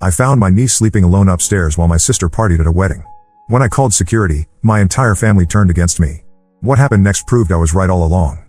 I found my niece sleeping alone upstairs while my sister partied at a wedding. When I called security, my entire family turned against me. What happened next proved I was right all along.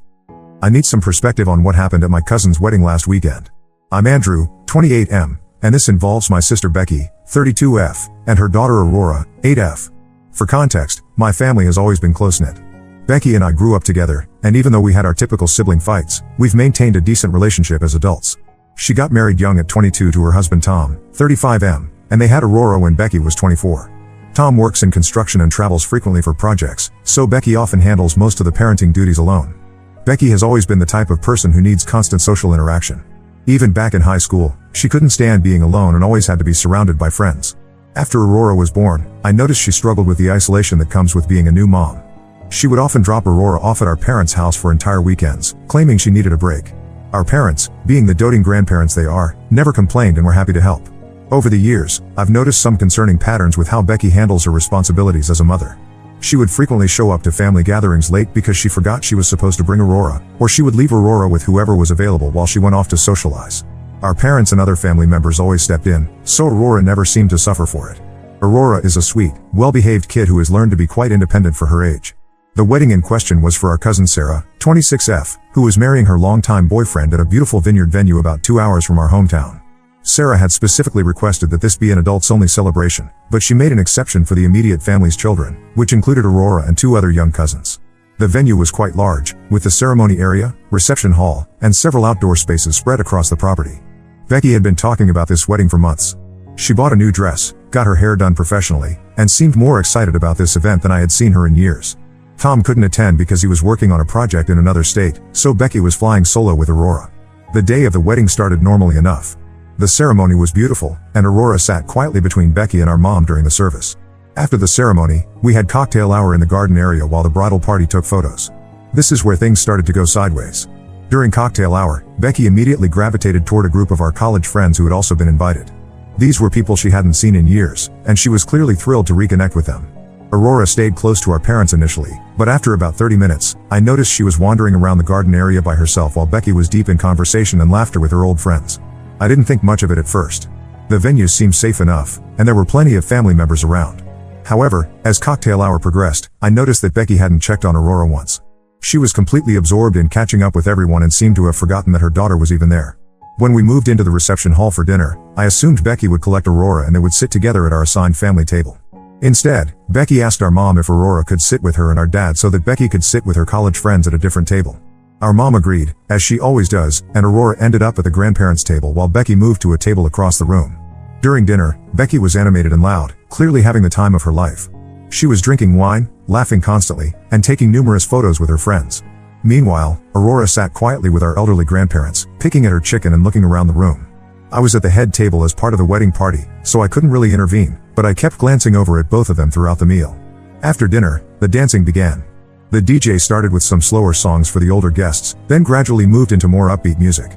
I need some perspective on what happened at my cousin's wedding last weekend. I'm Andrew, 28M, and this involves my sister Becky, 32F, and her daughter Aurora, 8F. For context, my family has always been close-knit. Becky and I grew up together, and even though we had our typical sibling fights, we've maintained a decent relationship as adults. She got married young at 22 to her husband Tom, 35M, and they had Aurora when Becky was 24. Tom works in construction and travels frequently for projects, so Becky often handles most of the parenting duties alone. Becky has always been the type of person who needs constant social interaction. Even back in high school, she couldn't stand being alone and always had to be surrounded by friends. After Aurora was born, I noticed she struggled with the isolation that comes with being a new mom. She would often drop Aurora off at our parents' house for entire weekends, claiming she needed a break. Our parents, being the doting grandparents they are, never complained and were happy to help. Over the years, I've noticed some concerning patterns with how Becky handles her responsibilities as a mother. She would frequently show up to family gatherings late because she forgot she was supposed to bring Aurora, or she would leave Aurora with whoever was available while she went off to socialize. Our parents and other family members always stepped in, so Aurora never seemed to suffer for it. Aurora is a sweet, well-behaved kid who has learned to be quite independent for her age. The wedding in question was for our cousin Sarah, 26F, who was marrying her longtime boyfriend at a beautiful vineyard venue about 2 hours from our hometown. Sarah had specifically requested that this be an adults-only celebration, but she made an exception for the immediate family's children, which included Aurora and 2 other young cousins. The venue was quite large, with the ceremony area, reception hall, and several outdoor spaces spread across the property. Becky had been talking about this wedding for months. She bought a new dress, got her hair done professionally, and seemed more excited about this event than I had seen her in years. Tom couldn't attend because he was working on a project in another state, so Becky was flying solo with Aurora. The day of the wedding started normally enough. The ceremony was beautiful, and Aurora sat quietly between Becky and our mom during the service. After the ceremony, we had cocktail hour in the garden area while the bridal party took photos. This is where things started to go sideways. During cocktail hour, Becky immediately gravitated toward a group of our college friends who had also been invited. These were people she hadn't seen in years, and she was clearly thrilled to reconnect with them. Aurora stayed close to our parents initially, but after about 30 minutes, I noticed she was wandering around the garden area by herself while Becky was deep in conversation and laughter with her old friends. I didn't think much of it at first. The venue seemed safe enough, and there were plenty of family members around. However, as cocktail hour progressed, I noticed that Becky hadn't checked on Aurora once. She was completely absorbed in catching up with everyone and seemed to have forgotten that her daughter was even there. When we moved into the reception hall for dinner, I assumed Becky would collect Aurora and they would sit together at our assigned family table. Instead, Becky asked our mom if Aurora could sit with her and our dad so that Becky could sit with her college friends at a different table. Our mom agreed, as she always does, and Aurora ended up at the grandparents' table while Becky moved to a table across the room. During dinner, Becky was animated and loud, clearly having the time of her life. She was drinking wine, laughing constantly, and taking numerous photos with her friends. Meanwhile, Aurora sat quietly with our elderly grandparents, picking at her chicken and looking around the room. I was at the head table as part of the wedding party, so I couldn't really intervene, but I kept glancing over at both of them throughout the meal. After dinner, the dancing began. The DJ started with some slower songs for the older guests, then gradually moved into more upbeat music.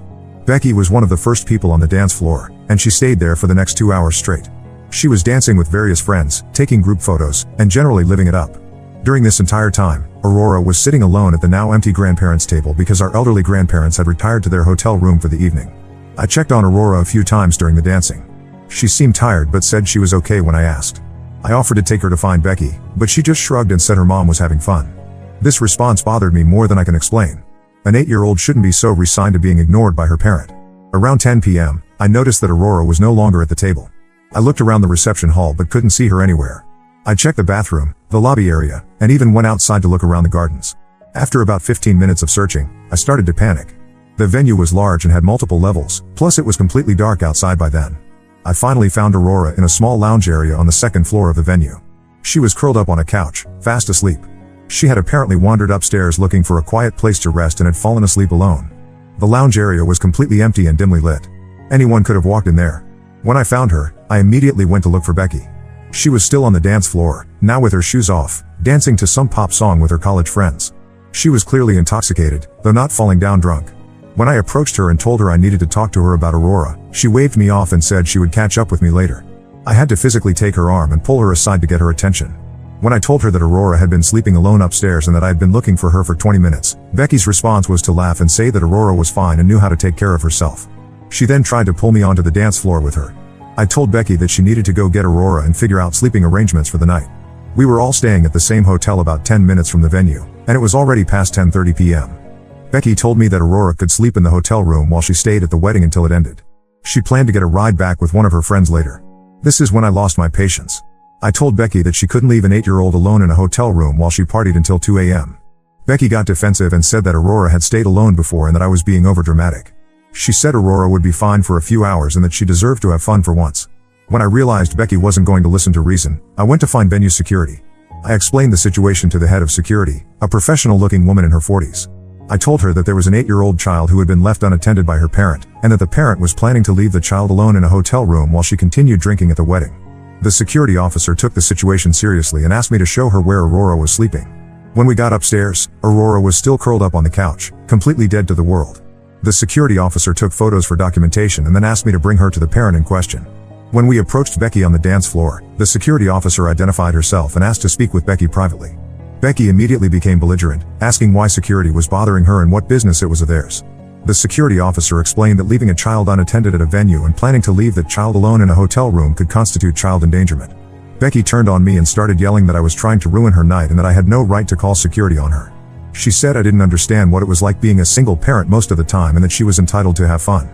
Becky was one of the first people on the dance floor, and she stayed there for the next 2 hours straight. She was dancing with various friends, taking group photos, and generally living it up. During this entire time, Aurora was sitting alone at the now empty grandparents' table because our elderly grandparents had retired to their hotel room for the evening. I checked on Aurora a few times during the dancing. She seemed tired but said she was okay when I asked. I offered to take her to find Becky, but she just shrugged and said her mom was having fun. This response bothered me more than I can explain. An 8-year-old shouldn't be so resigned to being ignored by her parent. Around 10 p.m., I noticed that Aurora was no longer at the table. I looked around the reception hall but couldn't see her anywhere. I checked the bathroom, the lobby area, and even went outside to look around the gardens. After about 15 minutes of searching, I started to panic. The venue was large and had multiple levels, plus it was completely dark outside by then. I finally found Aurora in a small lounge area on the second floor of the venue. She was curled up on a couch, fast asleep. She had apparently wandered upstairs looking for a quiet place to rest and had fallen asleep alone. The lounge area was completely empty and dimly lit. Anyone could have walked in there. When I found her, I immediately went to look for Becky. She was still on the dance floor, now with her shoes off, dancing to some pop song with her college friends. She was clearly intoxicated, though not falling down drunk. When I approached her and told her I needed to talk to her about Aurora, she waved me off and said she would catch up with me later. I had to physically take her arm and pull her aside to get her attention. When I told her that Aurora had been sleeping alone upstairs and that I had been looking for her for 20 minutes, Becky's response was to laugh and say that Aurora was fine and knew how to take care of herself. She then tried to pull me onto the dance floor with her. I told Becky that she needed to go get Aurora and figure out sleeping arrangements for the night. We were all staying at the same hotel about 10 minutes from the venue, and it was already past 10:30 p.m. Becky told me that Aurora could sleep in the hotel room while she stayed at the wedding until it ended. She planned to get a ride back with one of her friends later. This is when I lost my patience. I told Becky that she couldn't leave an 8-year-old alone in a hotel room while she partied until 2 a.m. Becky got defensive and said that Aurora had stayed alone before and that I was being overdramatic. She said Aurora would be fine for a few hours and that she deserved to have fun for once. When I realized Becky wasn't going to listen to reason, I went to find venue security. I explained the situation to the head of security, a professional-looking woman in her 40s. I told her that there was an 8-year-old child who had been left unattended by her parent, and that the parent was planning to leave the child alone in a hotel room while she continued drinking at the wedding. The security officer took the situation seriously and asked me to show her where Aurora was sleeping. When we got upstairs, Aurora was still curled up on the couch, completely dead to the world. The security officer took photos for documentation and then asked me to bring her to the parent in question. When we approached Becky on the dance floor, the security officer identified herself and asked to speak with Becky privately. Becky immediately became belligerent, asking why security was bothering her and what business it was of theirs. The security officer explained that leaving a child unattended at a venue and planning to leave that child alone in a hotel room could constitute child endangerment. Becky turned on me and started yelling that I was trying to ruin her night and that I had no right to call security on her. She said I didn't understand what it was like being a single parent most of the time and that she was entitled to have fun.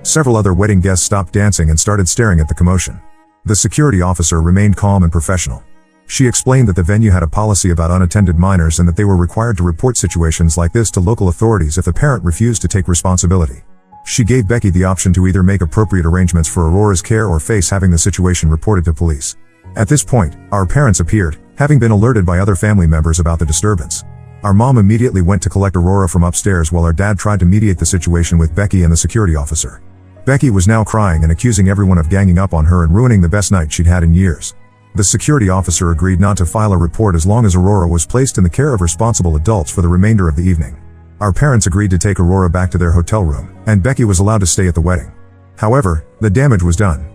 Several other wedding guests stopped dancing and started staring at the commotion. The security officer remained calm and professional. She explained that the venue had a policy about unattended minors and that they were required to report situations like this to local authorities if the parent refused to take responsibility. She gave Becky the option to either make appropriate arrangements for Aurora's care or face having the situation reported to police. At this point, our parents appeared, having been alerted by other family members about the disturbance. Our mom immediately went to collect Aurora from upstairs while our dad tried to mediate the situation with Becky and the security officer. Becky was now crying and accusing everyone of ganging up on her and ruining the best night she'd had in years. The security officer agreed not to file a report as long as Aurora was placed in the care of responsible adults for the remainder of the evening. Our parents agreed to take Aurora back to their hotel room, and Becky was allowed to stay at the wedding. However, the damage was done.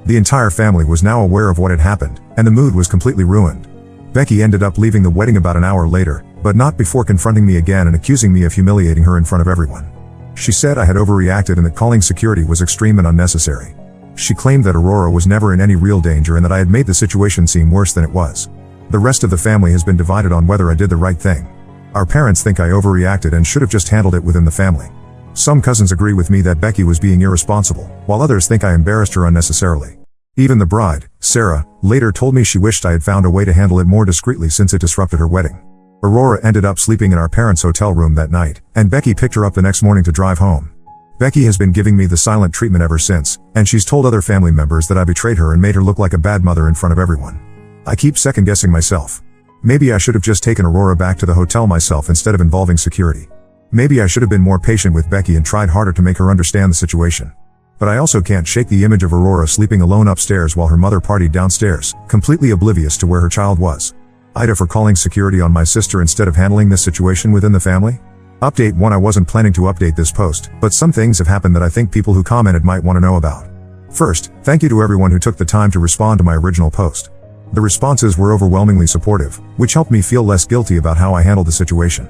The entire family was now aware of what had happened, and the mood was completely ruined. Becky ended up leaving the wedding about an hour later, but not before confronting me again and accusing me of humiliating her in front of everyone. She said I had overreacted and that calling security was extreme and unnecessary. She claimed that Aurora was never in any real danger and that I had made the situation seem worse than it was. The rest of the family has been divided on whether I did the right thing. Our parents think I overreacted and should have just handled it within the family. Some cousins agree with me that Becky was being irresponsible, while others think I embarrassed her unnecessarily. Even the bride, Sarah, later told me she wished I had found a way to handle it more discreetly since it disrupted her wedding. Aurora ended up sleeping in our parents' hotel room that night, and Becky picked her up the next morning to drive home. Becky has been giving me the silent treatment ever since, and she's told other family members that I betrayed her and made her look like a bad mother in front of everyone. I keep second-guessing myself. Maybe I should have just taken Aurora back to the hotel myself instead of involving security. Maybe I should have been more patient with Becky and tried harder to make her understand the situation. But I also can't shake the image of Aurora sleeping alone upstairs while her mother partied downstairs, completely oblivious to where her child was. Ida for calling security on my sister instead of handling this situation within the family? Update 1. I wasn't planning to update this post, but some things have happened that I think people who commented might want to know about. First, thank you to everyone who took the time to respond to my original post. The responses were overwhelmingly supportive, which helped me feel less guilty about how I handled the situation.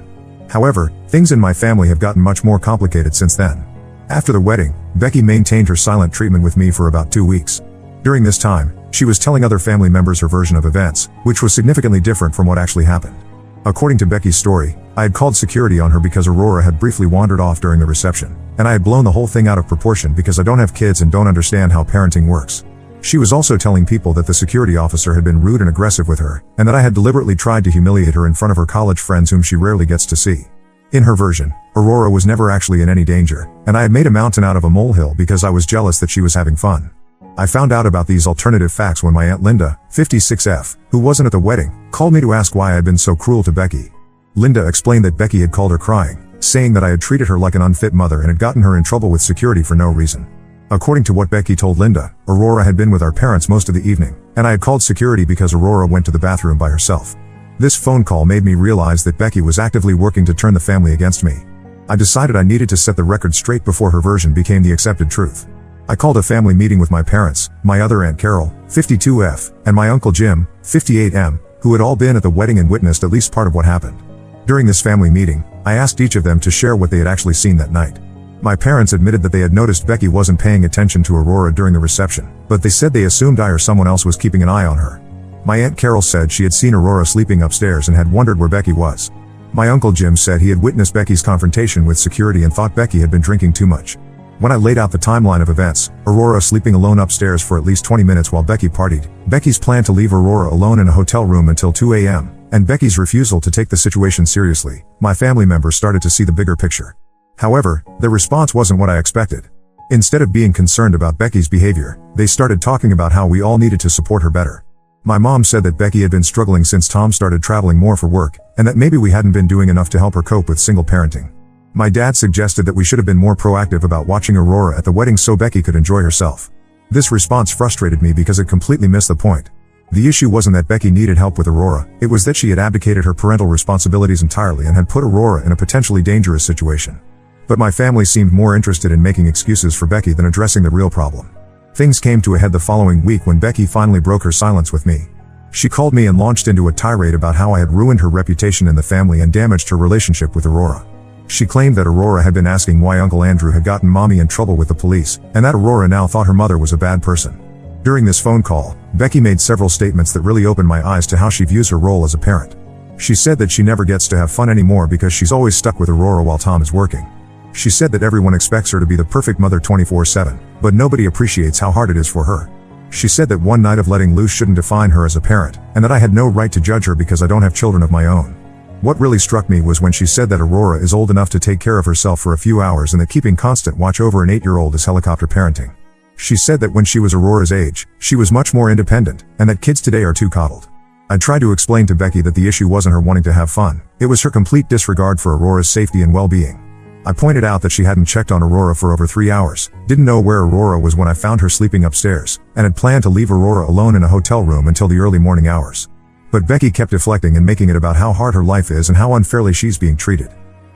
However, things in my family have gotten much more complicated since then. After the wedding, Becky maintained her silent treatment with me for about 2 weeks. During this time, she was telling other family members her version of events, which was significantly different from what actually happened. According to Becky's story, I had called security on her because Aurora had briefly wandered off during the reception, and I had blown the whole thing out of proportion because I don't have kids and don't understand how parenting works. She was also telling people that the security officer had been rude and aggressive with her, and that I had deliberately tried to humiliate her in front of her college friends whom she rarely gets to see. In her version, Aurora was never actually in any danger, and I had made a mountain out of a molehill because I was jealous that she was having fun. I found out about these alternative facts when my Aunt Linda, 56F, who wasn't at the wedding, called me to ask why I had been so cruel to Becky. Linda explained that Becky had called her crying, saying that I had treated her like an unfit mother and had gotten her in trouble with security for no reason. According to what Becky told Linda, Aurora had been with our parents most of the evening, and I had called security because Aurora went to the bathroom by herself. This phone call made me realize that Becky was actively working to turn the family against me. I decided I needed to set the record straight before her version became the accepted truth. I called a family meeting with my parents, my other Aunt Carol, 52F, and my Uncle Jim, 58M, who had all been at the wedding and witnessed at least part of what happened. During this family meeting, I asked each of them to share what they had actually seen that night. My parents admitted that they had noticed Becky wasn't paying attention to Aurora during the reception, but they said they assumed I or someone else was keeping an eye on her. My Aunt Carol said she had seen Aurora sleeping upstairs and had wondered where Becky was. My Uncle Jim said he had witnessed Becky's confrontation with security and thought Becky had been drinking too much. When I laid out the timeline of events, Aurora sleeping alone upstairs for at least 20 minutes while Becky partied, Becky's plan to leave Aurora alone in a hotel room until 2 a.m., and Becky's refusal to take the situation seriously, my family members started to see the bigger picture. However, their response wasn't what I expected. Instead of being concerned about Becky's behavior, they started talking about how we all needed to support her better. My mom said that Becky had been struggling since Tom started traveling more for work, and that maybe we hadn't been doing enough to help her cope with single parenting. My dad suggested that we should have been more proactive about watching Aurora at the wedding so Becky could enjoy herself. This response frustrated me because it completely missed the point. The issue wasn't that Becky needed help with Aurora, it was that she had abdicated her parental responsibilities entirely and had put Aurora in a potentially dangerous situation. But my family seemed more interested in making excuses for Becky than addressing the real problem. Things came to a head the following week when Becky finally broke her silence with me. She called me and launched into a tirade about how I had ruined her reputation in the family and damaged her relationship with Aurora. She claimed that Aurora had been asking why Uncle Andrew had gotten Mommy in trouble with the police, and that Aurora now thought her mother was a bad person. During this phone call, Becky made several statements that really opened my eyes to how she views her role as a parent. She said that she never gets to have fun anymore because she's always stuck with Aurora while Tom is working. She said that everyone expects her to be the perfect mother 24/7, but nobody appreciates how hard it is for her. She said that one night of letting loose shouldn't define her as a parent, and that I had no right to judge her because I don't have children of my own. What really struck me was when she said that Aurora is old enough to take care of herself for a few hours and that keeping constant watch over an 8-year-old is helicopter parenting. She said that when she was Aurora's age, she was much more independent, and that kids today are too coddled. I tried to explain to Becky that the issue wasn't her wanting to have fun, it was her complete disregard for Aurora's safety and well-being. I pointed out that she hadn't checked on Aurora for over 3 hours, didn't know where Aurora was when I found her sleeping upstairs, and had planned to leave Aurora alone in a hotel room until the early morning hours. But Becky kept deflecting and making it about how hard her life is and how unfairly she's being treated.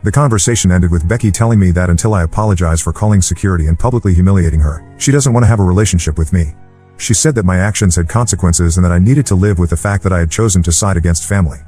The conversation ended with Becky telling me that until I apologize for calling security and publicly humiliating her, she doesn't want to have a relationship with me. She said that my actions had consequences and that I needed to live with the fact that I had chosen to side against family.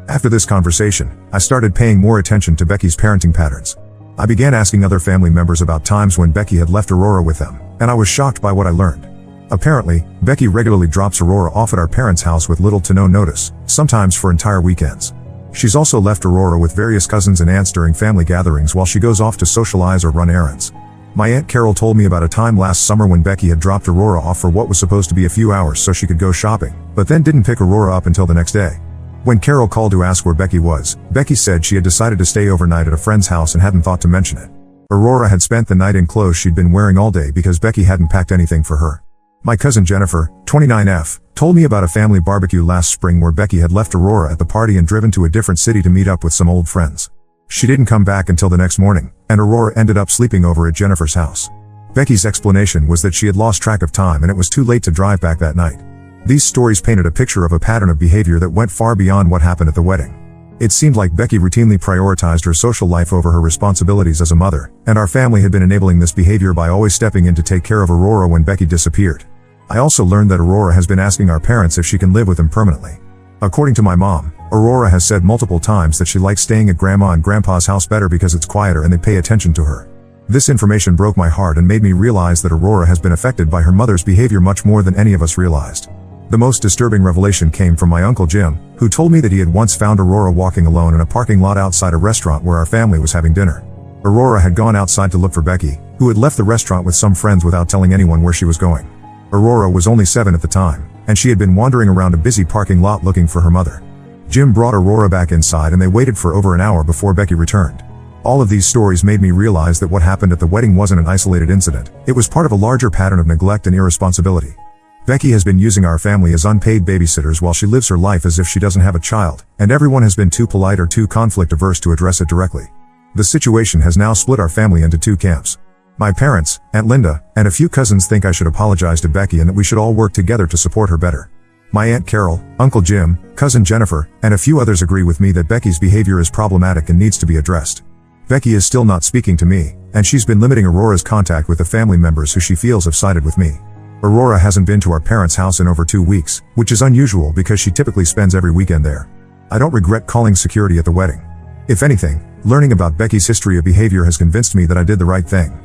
After this conversation, I started paying more attention to Becky's parenting patterns. I began asking other family members about times when Becky had left Aurora with them, and I was shocked by what I learned. Apparently, Becky regularly drops Aurora off at our parents' house with little to no notice, sometimes for entire weekends. She's also left Aurora with various cousins and aunts during family gatherings while she goes off to socialize or run errands. My Aunt Carol told me about a time last summer when Becky had dropped Aurora off for what was supposed to be a few hours so she could go shopping, but then didn't pick Aurora up until the next day. When Carol called to ask where Becky was, Becky said she had decided to stay overnight at a friend's house and hadn't thought to mention it. Aurora had spent the night in clothes she'd been wearing all day because Becky hadn't packed anything for her. My cousin Jennifer, 29F, told me about a family barbecue last spring where Becky had left Aurora at the party and driven to a different city to meet up with some old friends. She didn't come back until the next morning, and Aurora ended up sleeping over at Jennifer's house. Becky's explanation was that she had lost track of time and it was too late to drive back that night. These stories painted a picture of a pattern of behavior that went far beyond what happened at the wedding. It seemed like Becky routinely prioritized her social life over her responsibilities as a mother, and our family had been enabling this behavior by always stepping in to take care of Aurora when Becky disappeared. I also learned that Aurora has been asking our parents if she can live with them permanently. According to my mom, Aurora has said multiple times that she likes staying at Grandma and Grandpa's house better because it's quieter and they pay attention to her. This information broke my heart and made me realize that Aurora has been affected by her mother's behavior much more than any of us realized. The most disturbing revelation came from my Uncle Jim, who told me that he had once found Aurora walking alone in a parking lot outside a restaurant where our family was having dinner. Aurora had gone outside to look for Becky, who had left the restaurant with some friends without telling anyone where she was going. Aurora was only 7 at the time, and she had been wandering around a busy parking lot looking for her mother. Jim brought Aurora back inside and they waited for over an hour before Becky returned. All of these stories made me realize that what happened at the wedding wasn't an isolated incident, it was part of a larger pattern of neglect and irresponsibility. Becky has been using our family as unpaid babysitters while she lives her life as if she doesn't have a child, and everyone has been too polite or too conflict-averse to address it directly. The situation has now split our family into 2 camps. My parents, Aunt Linda, and a few cousins think I should apologize to Becky and that we should all work together to support her better. My Aunt Carol, Uncle Jim, Cousin Jennifer, and a few others agree with me that Becky's behavior is problematic and needs to be addressed. Becky is still not speaking to me, and she's been limiting Aurora's contact with the family members who she feels have sided with me. Aurora hasn't been to our parents' house in over 2 weeks, which is unusual because she typically spends every weekend there. I don't regret calling security at the wedding. If anything, learning about Becky's history of behavior has convinced me that I did the right thing.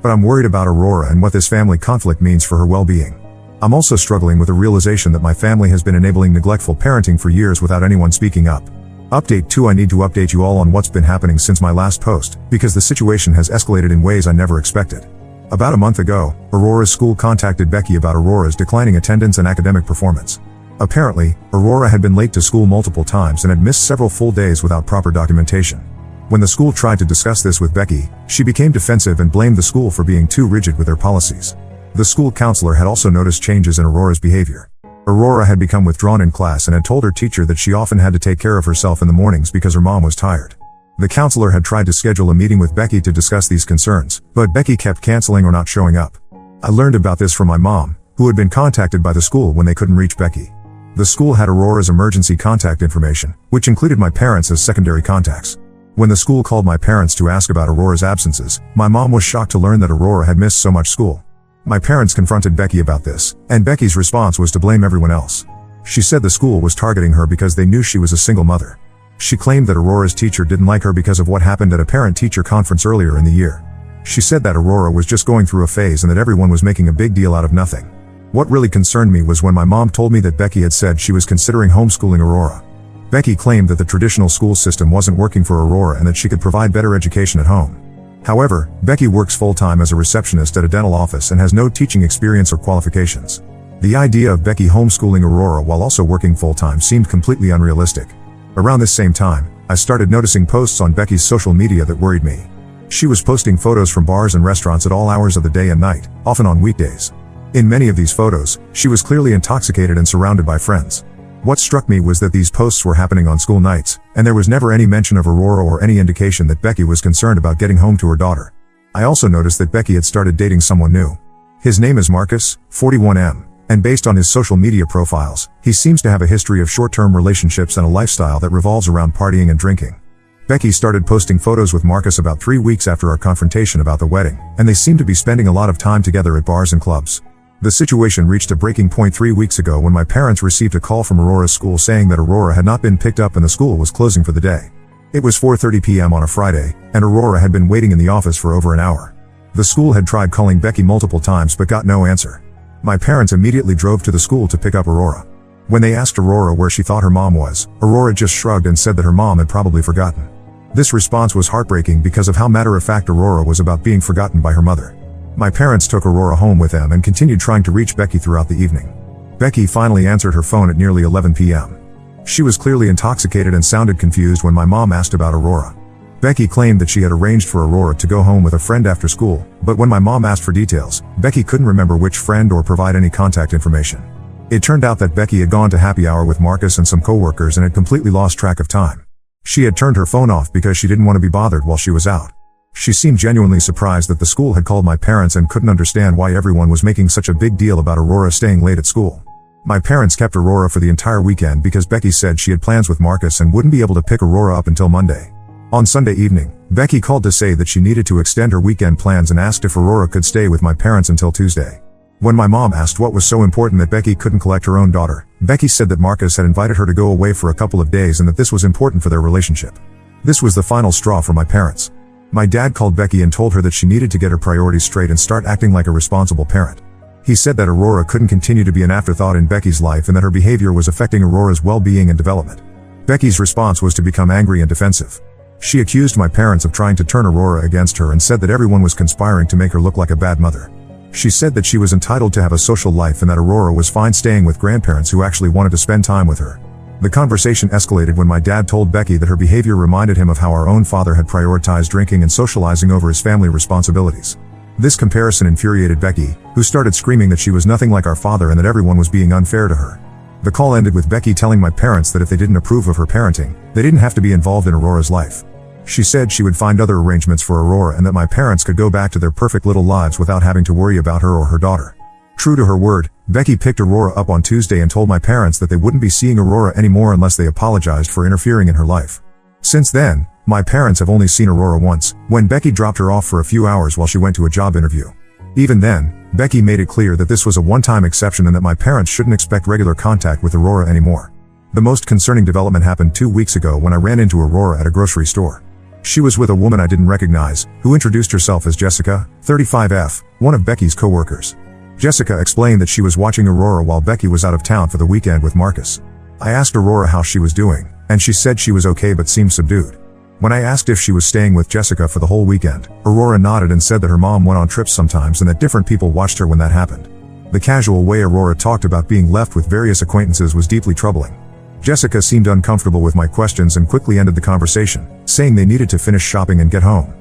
But I'm worried about Aurora and what this family conflict means for her well-being. I'm also struggling with the realization that my family has been enabling neglectful parenting for years without anyone speaking up. Update 2: I need to update you all on what's been happening since my last post, because the situation has escalated in ways I never expected. About a month ago, Aurora's school contacted Becky about Aurora's declining attendance and academic performance. Apparently, Aurora had been late to school multiple times and had missed several full days without proper documentation. When the school tried to discuss this with Becky, she became defensive and blamed the school for being too rigid with their policies. The school counselor had also noticed changes in Aurora's behavior. Aurora had become withdrawn in class and had told her teacher that she often had to take care of herself in the mornings because her mom was tired. The counselor had tried to schedule a meeting with Becky to discuss these concerns, but Becky kept canceling or not showing up. I learned about this from my mom, who had been contacted by the school when they couldn't reach Becky. The school had Aurora's emergency contact information, which included my parents as secondary contacts. When the school called my parents to ask about Aurora's absences, my mom was shocked to learn that Aurora had missed so much school. My parents confronted Becky about this, and Becky's response was to blame everyone else. She said the school was targeting her because they knew she was a single mother. She claimed that Aurora's teacher didn't like her because of what happened at a parent-teacher conference earlier in the year. She said that Aurora was just going through a phase and that everyone was making a big deal out of nothing. What really concerned me was when my mom told me that Becky had said she was considering homeschooling Aurora. Becky claimed that the traditional school system wasn't working for Aurora and that she could provide better education at home. However, Becky works full-time as a receptionist at a dental office and has no teaching experience or qualifications. The idea of Becky homeschooling Aurora while also working full-time seemed completely unrealistic. Around this same time, I started noticing posts on Becky's social media that worried me. She was posting photos from bars and restaurants at all hours of the day and night, often on weekdays. In many of these photos, she was clearly intoxicated and surrounded by friends. What struck me was that these posts were happening on school nights, and there was never any mention of Aurora or any indication that Becky was concerned about getting home to her daughter. I also noticed that Becky had started dating someone new. His name is Marcus, 41M, and based on his social media profiles, he seems to have a history of short-term relationships and a lifestyle that revolves around partying and drinking. Becky started posting photos with Marcus about 3 weeks after our confrontation about the wedding, and they seemed to be spending a lot of time together at bars and clubs. The situation reached a breaking point 3 weeks ago when my parents received a call from Aurora's school saying that Aurora had not been picked up and the school was closing for the day. It was 4:30 p.m. on a Friday, and Aurora had been waiting in the office for over an hour. The school had tried calling Becky multiple times but got no answer. My parents immediately drove to the school to pick up Aurora. When they asked Aurora where she thought her mom was, Aurora just shrugged and said that her mom had probably forgotten. This response was heartbreaking because of how matter-of-fact Aurora was about being forgotten by her mother. My parents took Aurora home with them and continued trying to reach Becky throughout the evening. Becky finally answered her phone at nearly 11 p.m. She was clearly intoxicated and sounded confused when my mom asked about Aurora. Becky claimed that she had arranged for Aurora to go home with a friend after school, but when my mom asked for details, Becky couldn't remember which friend or provide any contact information. It turned out that Becky had gone to happy hour with Marcus and some coworkers and had completely lost track of time. She had turned her phone off because she didn't want to be bothered while she was out. She seemed genuinely surprised that the school had called my parents and couldn't understand why everyone was making such a big deal about Aurora staying late at school. My parents kept Aurora for the entire weekend because Becky said she had plans with Marcus and wouldn't be able to pick Aurora up until Monday. On Sunday evening, Becky called to say that she needed to extend her weekend plans and asked if Aurora could stay with my parents until Tuesday. When my mom asked what was so important that Becky couldn't collect her own daughter, Becky said that Marcus had invited her to go away for a couple of days and that this was important for their relationship. This was the final straw for my parents. My dad called Becky and told her that she needed to get her priorities straight and start acting like a responsible parent. He said that Aurora couldn't continue to be an afterthought in Becky's life and that her behavior was affecting Aurora's well-being and development. Becky's response was to become angry and defensive. She accused my parents of trying to turn Aurora against her and said that everyone was conspiring to make her look like a bad mother. She said that she was entitled to have a social life and that Aurora was fine staying with grandparents who actually wanted to spend time with her. The conversation escalated when my dad told Becky that her behavior reminded him of how our own father had prioritized drinking and socializing over his family responsibilities. This comparison infuriated Becky, who started screaming that she was nothing like our father and that everyone was being unfair to her. The call ended with Becky telling my parents that if they didn't approve of her parenting, they didn't have to be involved in Aurora's life. She said she would find other arrangements for Aurora and that my parents could go back to their perfect little lives without having to worry about her or her daughter. True to her word, Becky picked Aurora up on Tuesday and told my parents that they wouldn't be seeing Aurora anymore unless they apologized for interfering in her life. Since then, my parents have only seen Aurora once, when Becky dropped her off for a few hours while she went to a job interview. Even then, Becky made it clear that this was a one-time exception and that my parents shouldn't expect regular contact with Aurora anymore. The most concerning development happened 2 weeks ago when I ran into Aurora at a grocery store. She was with a woman I didn't recognize, who introduced herself as Jessica, 35F, one of Becky's co-workers. Jessica explained that she was watching Aurora while Becky was out of town for the weekend with Marcus. I asked Aurora how she was doing, and she said she was okay but seemed subdued. When I asked if she was staying with Jessica for the whole weekend, Aurora nodded and said that her mom went on trips sometimes and that different people watched her when that happened. The casual way Aurora talked about being left with various acquaintances was deeply troubling. Jessica seemed uncomfortable with my questions and quickly ended the conversation, saying they needed to finish shopping and get home.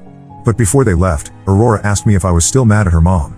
But before they left, Aurora asked me if I was still mad at her mom.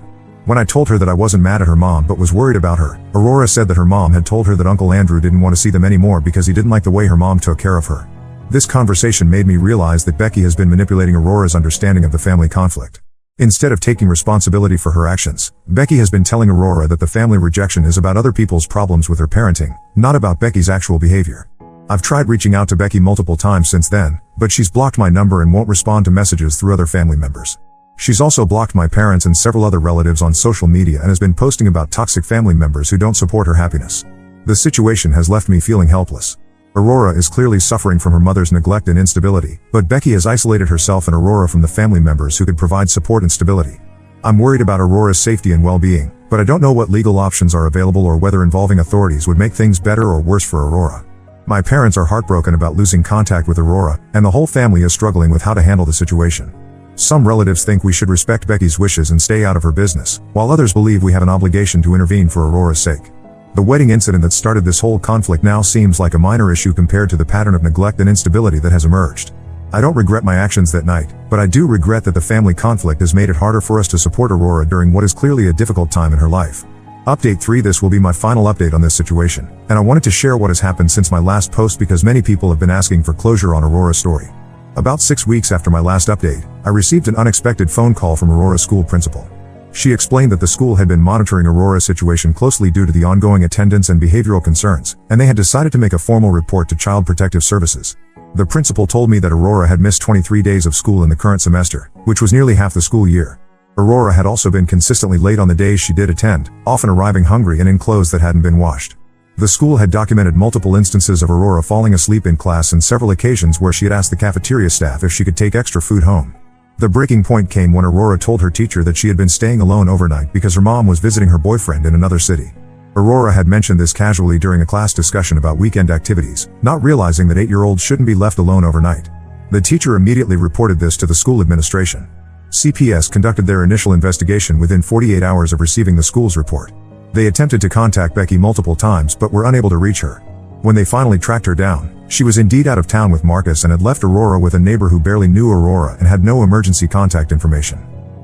When I told her that I wasn't mad at her mom but was worried about her, Aurora said that her mom had told her that Uncle Andrew didn't want to see them anymore because he didn't like the way her mom took care of her. This conversation made me realize that Becky has been manipulating Aurora's understanding of the family conflict. Instead of taking responsibility for her actions, Becky has been telling Aurora that the family rejection is about other people's problems with her parenting, not about Becky's actual behavior. I've tried reaching out to Becky multiple times since then, but she's blocked my number and won't respond to messages through other family members. She's also blocked my parents and several other relatives on social media and has been posting about toxic family members who don't support her happiness. The situation has left me feeling helpless. Aurora is clearly suffering from her mother's neglect and instability, but Becky has isolated herself and Aurora from the family members who could provide support and stability. I'm worried about Aurora's safety and well-being, but I don't know what legal options are available or whether involving authorities would make things better or worse for Aurora. My parents are heartbroken about losing contact with Aurora, and the whole family is struggling with how to handle the situation. Some relatives think we should respect Becky's wishes and stay out of her business, while others believe we have an obligation to intervene for Aurora's sake. The wedding incident that started this whole conflict now seems like a minor issue compared to the pattern of neglect and instability that has emerged. I don't regret my actions that night, but I do regret that the family conflict has made it harder for us to support Aurora during what is clearly a difficult time in her life. Update 3. This will be my final update on this situation, and I wanted to share what has happened since my last post because many people have been asking for closure on Aurora's story. About 6 weeks after my last update, I received an unexpected phone call from Aurora's school principal. She explained that the school had been monitoring Aurora's situation closely due to the ongoing attendance and behavioral concerns, and they had decided to make a formal report to Child Protective Services. The principal told me that Aurora had missed 23 days of school in the current semester, which was nearly half the school year. Aurora had also been consistently late on the days she did attend, often arriving hungry and in clothes that hadn't been washed. The school had documented multiple instances of Aurora falling asleep in class and several occasions where she had asked the cafeteria staff if she could take extra food home. The breaking point came when Aurora told her teacher that she had been staying alone overnight because her mom was visiting her boyfriend in another city. Aurora had mentioned this casually during a class discussion about weekend activities, not realizing that 8-year-olds shouldn't be left alone overnight. The teacher immediately reported this to the school administration. CPS conducted their initial investigation within 48 hours of receiving the school's report. They attempted to contact Becky multiple times but were unable to reach her. When they finally tracked her down, she was indeed out of town with Marcus and had left Aurora with a neighbor who barely knew Aurora and had no emergency contact information.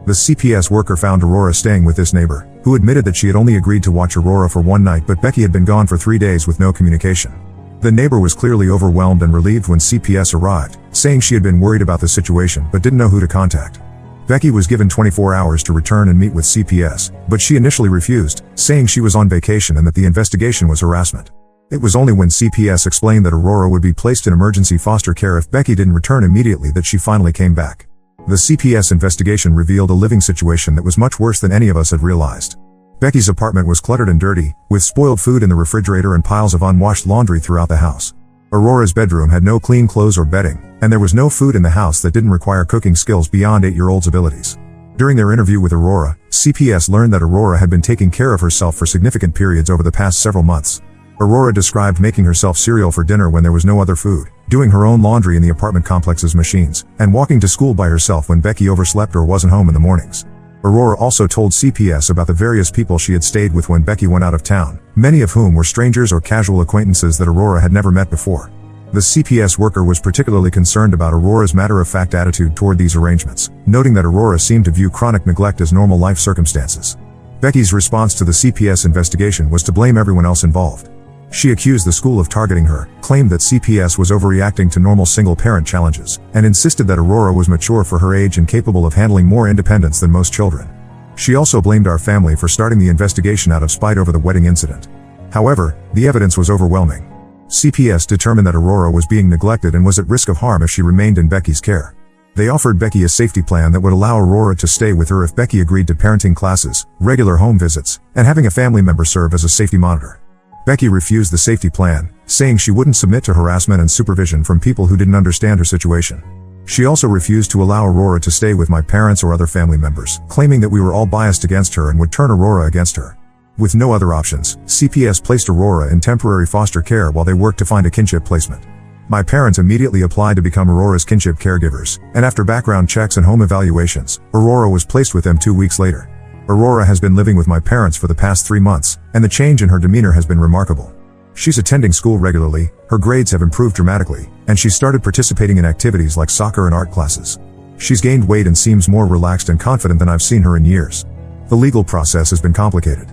The CPS worker found Aurora staying with this neighbor, who admitted that she had only agreed to watch Aurora for one night but Becky had been gone for 3 days with no communication. The neighbor was clearly overwhelmed and relieved when CPS arrived, saying she had been worried about the situation but didn't know who to contact. Becky was given 24 hours to return and meet with CPS, but she initially refused, saying she was on vacation and that the investigation was harassment. It was only when CPS explained that Aurora would be placed in emergency foster care if Becky didn't return immediately that she finally came back. The CPS investigation revealed a living situation that was much worse than any of us had realized. Becky's apartment was cluttered and dirty, with spoiled food in the refrigerator and piles of unwashed laundry throughout the house. Aurora's bedroom had no clean clothes or bedding, and there was no food in the house that didn't require cooking skills beyond 8-year-olds' abilities. During their interview with Aurora, CPS learned that Aurora had been taking care of herself for significant periods over the past several months. Aurora described making herself cereal for dinner when there was no other food, doing her own laundry in the apartment complex's machines, and walking to school by herself when Becky overslept or wasn't home in the mornings. Aurora also told CPS about the various people she had stayed with when Becky went out of town, many of whom were strangers or casual acquaintances that Aurora had never met before. The CPS worker was particularly concerned about Aurora's matter-of-fact attitude toward these arrangements, noting that Aurora seemed to view chronic neglect as normal life circumstances. Becky's response to the CPS investigation was to blame everyone else involved. She accused the school of targeting her, claimed that CPS was overreacting to normal single-parent challenges, and insisted that Aurora was mature for her age and capable of handling more independence than most children. She also blamed our family for starting the investigation out of spite over the wedding incident. However, the evidence was overwhelming. CPS determined that Aurora was being neglected and was at risk of harm if she remained in Becky's care. They offered Becky a safety plan that would allow Aurora to stay with her if Becky agreed to parenting classes, regular home visits, and having a family member serve as a safety monitor. Becky refused the safety plan, saying she wouldn't submit to harassment and supervision from people who didn't understand her situation. She also refused to allow Aurora to stay with my parents or other family members, claiming that we were all biased against her and would turn Aurora against her. With no other options, CPS placed Aurora in temporary foster care while they worked to find a kinship placement. My parents immediately applied to become Aurora's kinship caregivers, and after background checks and home evaluations, Aurora was placed with them 2 weeks later. Aurora has been living with my parents for the past 3 months, and the change in her demeanor has been remarkable. She's attending school regularly, her grades have improved dramatically, and she's started participating in activities like soccer and art classes. She's gained weight and seems more relaxed and confident than I've seen her in years. The legal process has been complicated.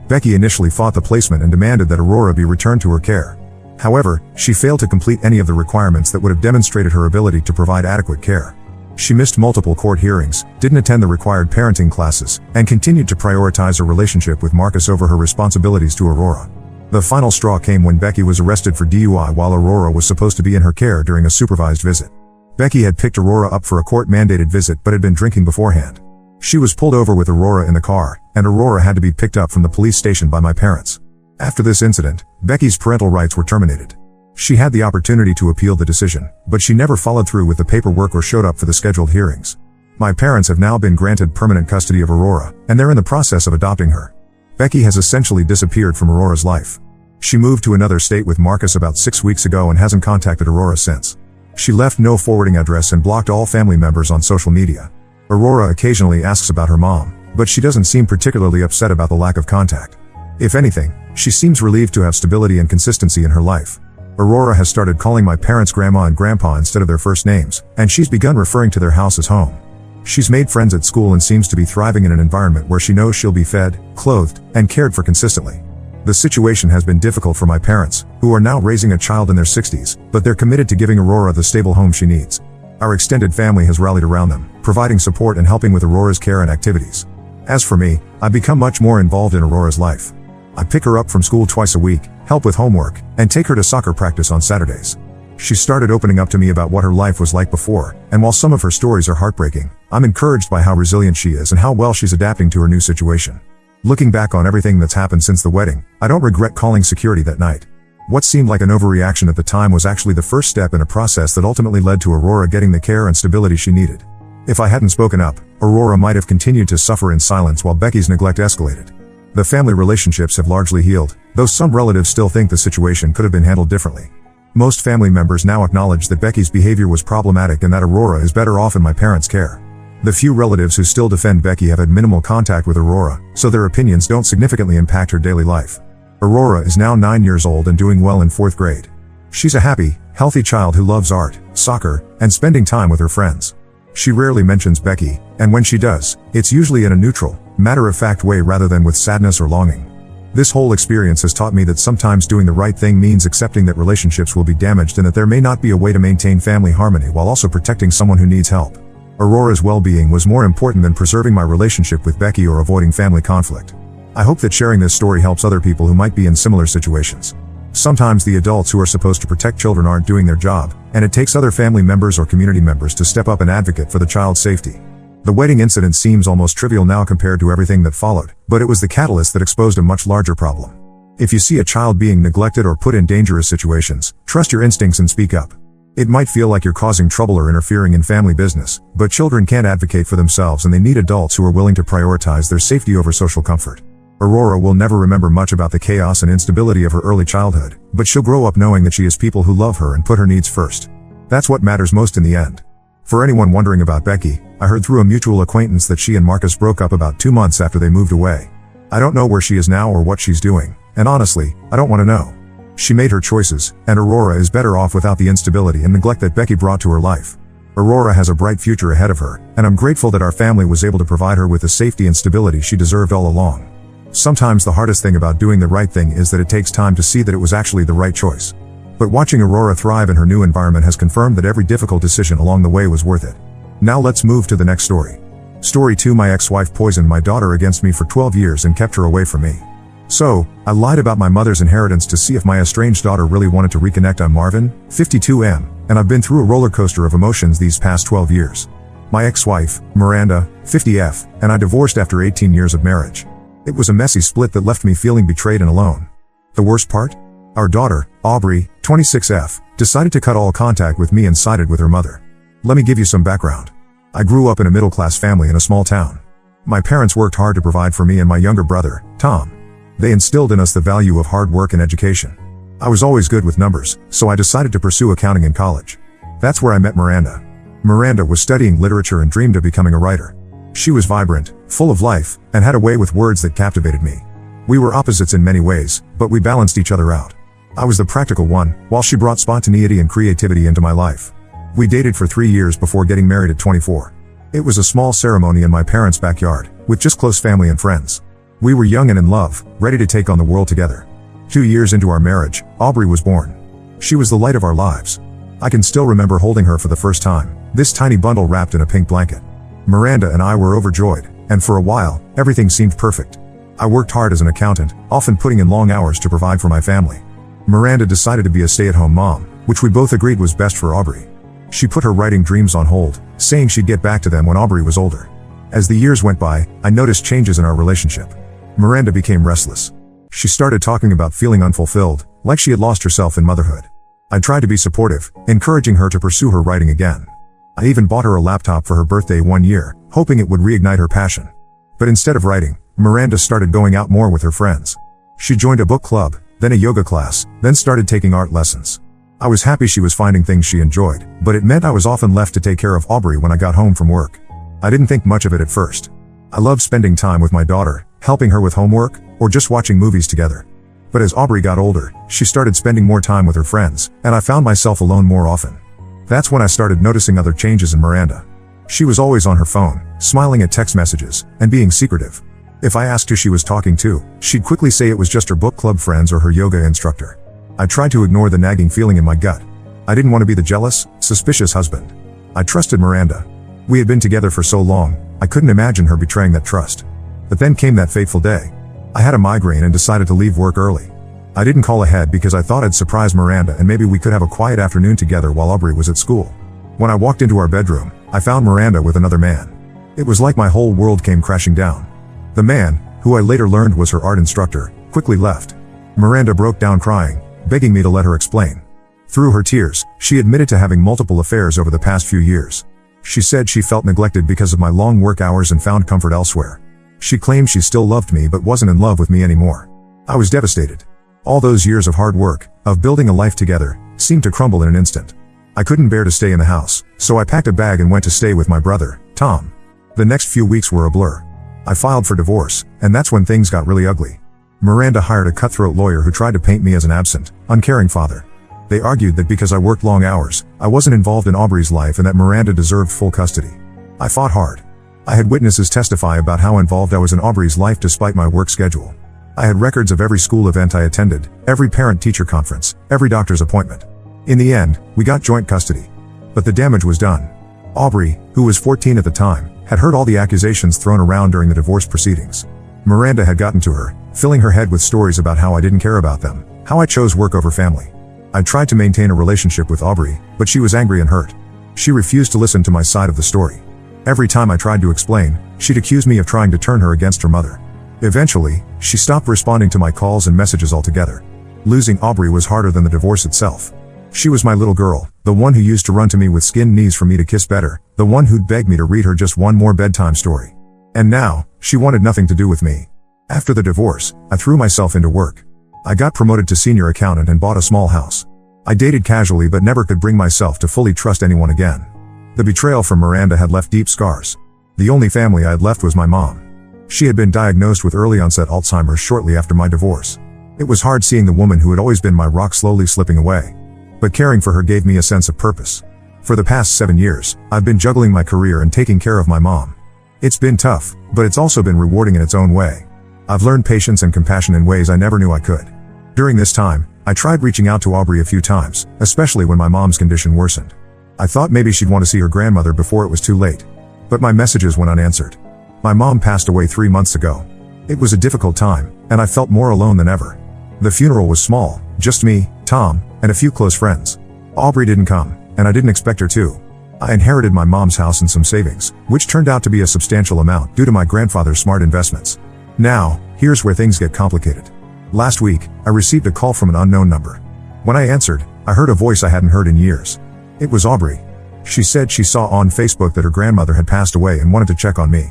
Becky initially fought the placement and demanded that Aurora be returned to her care. However, she failed to complete any of the requirements that would have demonstrated her ability to provide adequate care. She missed multiple court hearings, didn't attend the required parenting classes, and continued to prioritize her relationship with Marcus over her responsibilities to Aurora. The final straw came when Becky was arrested for DUI while Aurora was supposed to be in her care during a supervised visit. Becky had picked Aurora up for a court-mandated visit but had been drinking beforehand. She was pulled over with Aurora in the car, and Aurora had to be picked up from the police station by my parents. After this incident, Becky's parental rights were terminated. She had the opportunity to appeal the decision, but she never followed through with the paperwork or showed up for the scheduled hearings. My parents have now been granted permanent custody of Aurora, and they're in the process of adopting her. Becky has essentially disappeared from Aurora's life. She moved to another state with Marcus about 6 weeks ago and hasn't contacted Aurora since. She left no forwarding address and blocked all family members on social media. Aurora occasionally asks about her mom, but she doesn't seem particularly upset about the lack of contact. If anything, she seems relieved to have stability and consistency in her life. Aurora has started calling my parents grandma and grandpa instead of their first names, and she's begun referring to their house as home. She's made friends at school and seems to be thriving in an environment where she knows she'll be fed, clothed, and cared for consistently. The situation has been difficult for my parents, who are now raising a child in their 60s, but they're committed to giving Aurora the stable home she needs. Our extended family has rallied around them, providing support and helping with Aurora's care and activities. As for me, I've become much more involved in Aurora's life. I pick her up from school twice a week, help with homework, and take her to soccer practice on Saturdays. She started opening up to me about what her life was like before, and while some of her stories are heartbreaking, I'm encouraged by how resilient she is and how well she's adapting to her new situation. Looking back on everything that's happened since the wedding, I don't regret calling security that night. What seemed like an overreaction at the time was actually the first step in a process that ultimately led to Aurora getting the care and stability she needed. If I hadn't spoken up, Aurora might have continued to suffer in silence while Becky's neglect escalated. The family relationships have largely healed, though some relatives still think the situation could have been handled differently. Most family members now acknowledge that Becky's behavior was problematic and that Aurora is better off in my parents' care. The few relatives who still defend Becky have had minimal contact with Aurora, so their opinions don't significantly impact her daily life. Aurora is now 9 years old and doing well in 4th grade. She's a happy, healthy child who loves art, soccer, and spending time with her friends. She rarely mentions Becky, and when she does, it's usually in a neutral, matter-of-fact way rather than with sadness or longing. This whole experience has taught me that sometimes doing the right thing means accepting that relationships will be damaged and that there may not be a way to maintain family harmony while also protecting someone who needs help. Aurora's well-being was more important than preserving my relationship with Becky or avoiding family conflict. I hope that sharing this story helps other people who might be in similar situations. Sometimes the adults who are supposed to protect children aren't doing their job, and it takes other family members or community members to step up and advocate for the child's safety. The wedding incident seems almost trivial now compared to everything that followed, but it was the catalyst that exposed a much larger problem. If you see a child being neglected or put in dangerous situations, trust your instincts and speak up. It might feel like you're causing trouble or interfering in family business, but children can't advocate for themselves and they need adults who are willing to prioritize their safety over social comfort. Aurora will never remember much about the chaos and instability of her early childhood, but she'll grow up knowing that she has people who love her and put her needs first. That's what matters most in the end. For anyone wondering about Becky, I heard through a mutual acquaintance that she and Marcus broke up about 2 months after they moved away. I don't know where she is now or what she's doing, and honestly, I don't want to know. She made her choices, and Aurora is better off without the instability and neglect that Becky brought to her life. Aurora has a bright future ahead of her, and I'm grateful that our family was able to provide her with the safety and stability she deserved all along. Sometimes the hardest thing about doing the right thing is that it takes time to see that it was actually the right choice. But watching Aurora thrive in her new environment has confirmed that every difficult decision along the way was worth it. Now let's move to the next story. Story 2. My ex-wife poisoned my daughter against me for 12 years and kept her away from me. So, I lied about my mother's inheritance to see if my estranged daughter really wanted to reconnect. I'm Marvin, 52M, and I've been through a roller coaster of emotions these past 12 years. My ex-wife, Miranda, 50F, and I divorced after 18 years of marriage. It was a messy split that left me feeling betrayed and alone. The worst part? Our daughter, Aubrey, 26F, decided to cut all contact with me and sided with her mother. Let me give you some background. I grew up in a middle-class family in a small town. My parents worked hard to provide for me and my younger brother, Tom. They instilled in us the value of hard work and education. I was always good with numbers, so I decided to pursue accounting in college. That's where I met Miranda. Miranda was studying literature and dreamed of becoming a writer. She was vibrant, full of life, and had a way with words that captivated me. We were opposites in many ways, but we balanced each other out. I was the practical one, while she brought spontaneity and creativity into my life. We dated for 3 years before getting married at 24. It was a small ceremony in my parents' backyard, with just close family and friends. We were young and in love, ready to take on the world together. 2 years into our marriage, Aubrey was born. She was the light of our lives. I can still remember holding her for the first time, this tiny bundle wrapped in a pink blanket. Miranda and I were overjoyed, and for a while, everything seemed perfect. I worked hard as an accountant, often putting in long hours to provide for my family. Miranda decided to be a stay-at-home mom, which we both agreed was best for Aubrey. She put her writing dreams on hold, saying she'd get back to them when Aubrey was older. As the years went by, I noticed changes in our relationship. Miranda became restless. She started talking about feeling unfulfilled, like she had lost herself in motherhood. I tried to be supportive, encouraging her to pursue her writing again. I even bought her a laptop for her birthday one year, hoping it would reignite her passion. But instead of writing, Miranda started going out more with her friends. She joined a book club, then a yoga class, then started taking art lessons. I was happy she was finding things she enjoyed, but it meant I was often left to take care of Aubrey when I got home from work. I didn't think much of it at first. I loved spending time with my daughter, helping her with homework, or just watching movies together. But as Aubrey got older, she started spending more time with her friends, and I found myself alone more often. That's when I started noticing other changes in Miranda. She was always on her phone, smiling at text messages, and being secretive. If I asked who she was talking to, she'd quickly say it was just her book club friends or her yoga instructor. I tried to ignore the nagging feeling in my gut. I didn't want to be the jealous, suspicious husband. I trusted Miranda. We had been together for so long, I couldn't imagine her betraying that trust. But then came that fateful day. I had a migraine and decided to leave work early. I didn't call ahead because I thought I'd surprise Miranda and maybe we could have a quiet afternoon together while Aubrey was at school. When I walked into our bedroom, I found Miranda with another man. It was like my whole world came crashing down. The man, who I later learned was her art instructor, quickly left. Miranda broke down crying, begging me to let her explain. Through her tears, she admitted to having multiple affairs over the past few years. She said she felt neglected because of my long work hours and found comfort elsewhere. She claimed she still loved me but wasn't in love with me anymore. I was devastated. All those years of hard work, of building a life together, seemed to crumble in an instant. I couldn't bear to stay in the house, so I packed a bag and went to stay with my brother, Tom. The next few weeks were a blur. I filed for divorce, and that's when things got really ugly. Miranda hired a cutthroat lawyer who tried to paint me as an absent, uncaring father. They argued that because I worked long hours, I wasn't involved in Aubrey's life and that Miranda deserved full custody. I fought hard. I had witnesses testify about how involved I was in Aubrey's life despite my work schedule. I had records of every school event I attended, every parent-teacher conference, every doctor's appointment. In the end, we got joint custody. But the damage was done. Aubrey, who was 14 at the time, had heard all the accusations thrown around during the divorce proceedings. Miranda had gotten to her, filling her head with stories about how I didn't care about them, how I chose work over family. I tried to maintain a relationship with Aubrey, but she was angry and hurt. She refused to listen to my side of the story. Every time I tried to explain, she'd accuse me of trying to turn her against her mother. Eventually, she stopped responding to my calls and messages altogether. Losing Aubrey was harder than the divorce itself. She was my little girl, the one who used to run to me with skinned knees for me to kiss better, the one who'd beg me to read her just one more bedtime story. And now, she wanted nothing to do with me. After the divorce, I threw myself into work. I got promoted to senior accountant and bought a small house. I dated casually but never could bring myself to fully trust anyone again. The betrayal from Miranda had left deep scars. The only family I had left was my mom. She had been diagnosed with early onset Alzheimer's shortly after my divorce. It was hard seeing the woman who had always been my rock slowly slipping away. But caring for her gave me a sense of purpose. For the past 7 years, I've been juggling my career and taking care of my mom. It's been tough, but it's also been rewarding in its own way. I've learned patience and compassion in ways I never knew I could. During this time, I tried reaching out to Aubrey a few times, especially when my mom's condition worsened. I thought maybe she'd want to see her grandmother before it was too late. But my messages went unanswered. My mom passed away 3 months ago. It was a difficult time, and I felt more alone than ever. The funeral was small, just me, Tom, and a few close friends. Aubrey didn't come, and I didn't expect her to. I inherited my mom's house and some savings, which turned out to be a substantial amount due to my grandfather's smart investments. Now, here's where things get complicated. Last week, I received a call from an unknown number. When I answered, I heard a voice I hadn't heard in years. It was Aubrey. She said she saw on Facebook that her grandmother had passed away and wanted to check on me.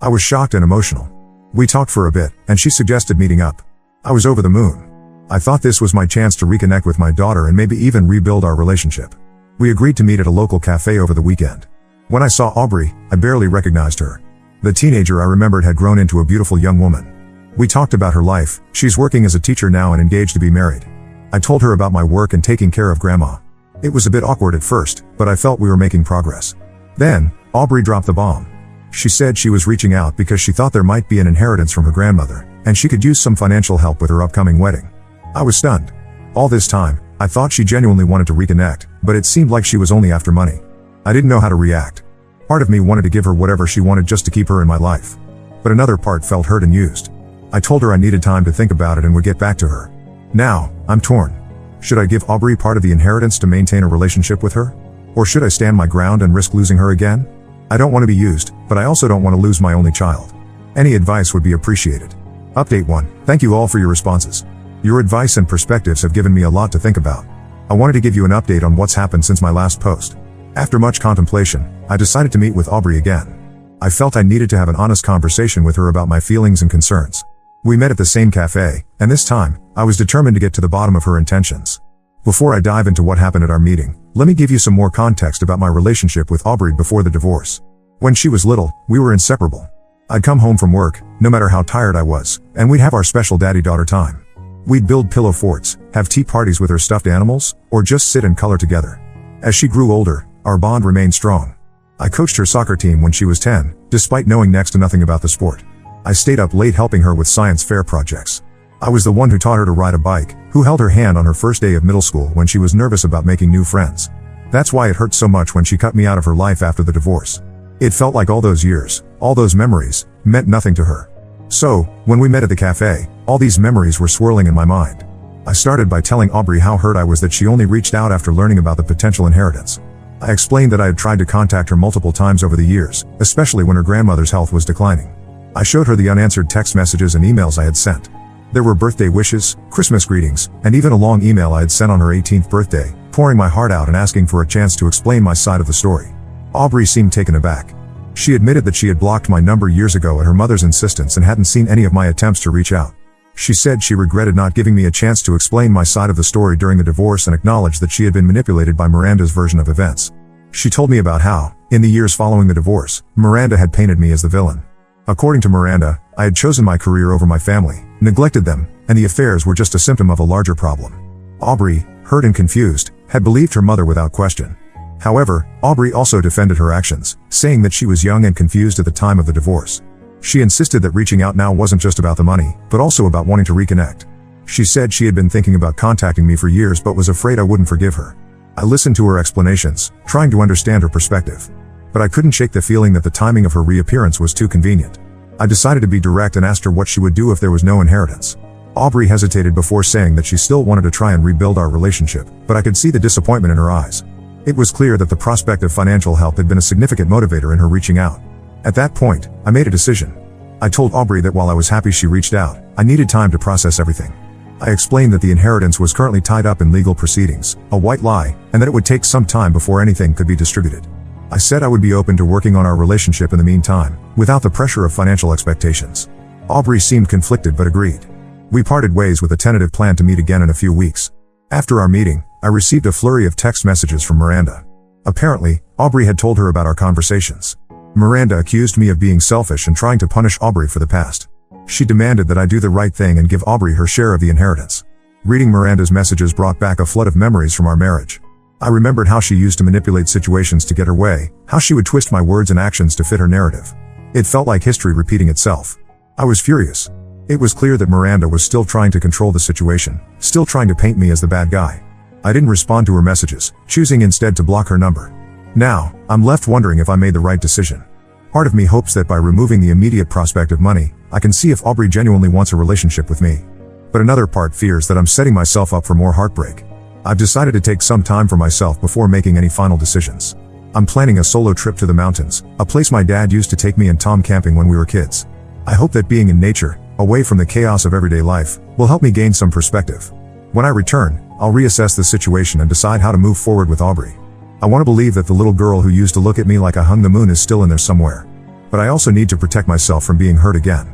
I was shocked and emotional. We talked for a bit, and she suggested meeting up. I was over the moon. I thought this was my chance to reconnect with my daughter and maybe even rebuild our relationship. We agreed to meet at a local cafe over the weekend. When I saw Aubrey, I barely recognized her. The teenager I remembered had grown into a beautiful young woman. We talked about her life. She's working as a teacher now and engaged to be married. I told her about my work and taking care of Grandma. It was a bit awkward at first, but I felt we were making progress. Then, Aubrey dropped the bomb. She said she was reaching out because she thought there might be an inheritance from her grandmother, and she could use some financial help with her upcoming wedding. I was stunned. All this time, I thought she genuinely wanted to reconnect, but it seemed like she was only after money. I didn't know how to react. Part of me wanted to give her whatever she wanted just to keep her in my life. But another part felt hurt and used. I told her I needed time to think about it and would get back to her. Now, I'm torn. Should I give Aubrey part of the inheritance to maintain a relationship with her? Or should I stand my ground and risk losing her again? I don't want to be used, but I also don't want to lose my only child. Any advice would be appreciated. Update 1. Thank you all for your responses. Your advice and perspectives have given me a lot to think about. I wanted to give you an update on what's happened since my last post. After much contemplation, I decided to meet with Aubrey again. I felt I needed to have an honest conversation with her about my feelings and concerns. We met at the same cafe, and this time, I was determined to get to the bottom of her intentions. Before I dive into what happened at our meeting, let me give you some more context about my relationship with Aubrey before the divorce. When she was little, we were inseparable. I'd come home from work, no matter how tired I was, and we'd have our special daddy-daughter time. We'd build pillow forts, have tea parties with her stuffed animals, or just sit and color together. As she grew older, our bond remained strong. I coached her soccer team when she was 10, despite knowing next to nothing about the sport. I stayed up late helping her with science fair projects. I was the one who taught her to ride a bike, who held her hand on her first day of middle school when she was nervous about making new friends. That's why it hurt so much when she cut me out of her life after the divorce. It felt like all those years, all those memories, meant nothing to her. So, when we met at the cafe, all these memories were swirling in my mind. I started by telling Aubrey how hurt I was that she only reached out after learning about the potential inheritance. I explained that I had tried to contact her multiple times over the years, especially when her grandmother's health was declining. I showed her the unanswered text messages and emails I had sent. There were birthday wishes, Christmas greetings, and even a long email I had sent on her 18th birthday, pouring my heart out and asking for a chance to explain my side of the story. Aubrey seemed taken aback. She admitted that she had blocked my number years ago at her mother's insistence and hadn't seen any of my attempts to reach out. She said she regretted not giving me a chance to explain my side of the story during the divorce and acknowledged that she had been manipulated by Miranda's version of events. She told me about how, in the years following the divorce, Miranda had painted me as the villain. According to Miranda, I had chosen my career over my family, neglected them, and the affairs were just a symptom of a larger problem. Aubrey, hurt and confused, had believed her mother without question. However, Aubrey also defended her actions, saying that she was young and confused at the time of the divorce. She insisted that reaching out now wasn't just about the money, but also about wanting to reconnect. She said she had been thinking about contacting me for years but was afraid I wouldn't forgive her. I listened to her explanations, trying to understand her perspective. But I couldn't shake the feeling that the timing of her reappearance was too convenient. I decided to be direct and asked her what she would do if there was no inheritance. Aubrey hesitated before saying that she still wanted to try and rebuild our relationship, but I could see the disappointment in her eyes. It was clear that the prospect of financial help had been a significant motivator in her reaching out. At that point, I made a decision. I told Aubrey that while I was happy she reached out, I needed time to process everything. I explained that the inheritance was currently tied up in legal proceedings, a white lie, and that it would take some time before anything could be distributed. I said I would be open to working on our relationship in the meantime, without the pressure of financial expectations. Aubrey seemed conflicted but agreed. We parted ways with a tentative plan to meet again in a few weeks. After our meeting, I received a flurry of text messages from Miranda. Apparently, Aubrey had told her about our conversations. Miranda accused me of being selfish and trying to punish Aubrey for the past. She demanded that I do the right thing and give Aubrey her share of the inheritance. Reading Miranda's messages brought back a flood of memories from our marriage. I remembered how she used to manipulate situations to get her way, how she would twist my words and actions to fit her narrative. It felt like history repeating itself. I was furious. It was clear that Miranda was still trying to control the situation, still trying to paint me as the bad guy. I didn't respond to her messages, choosing instead to block her number. Now, I'm left wondering if I made the right decision. Part of me hopes that by removing the immediate prospect of money, I can see if Aubrey genuinely wants a relationship with me. But another part fears that I'm setting myself up for more heartbreak. I've decided to take some time for myself before making any final decisions. I'm planning a solo trip to the mountains, a place my dad used to take me and Tom camping when we were kids. I hope that being in nature, away from the chaos of everyday life, will help me gain some perspective. When I return, I'll reassess the situation and decide how to move forward with Aubrey. I want to believe that the little girl who used to look at me like I hung the moon is still in there somewhere. But I also need to protect myself from being hurt again.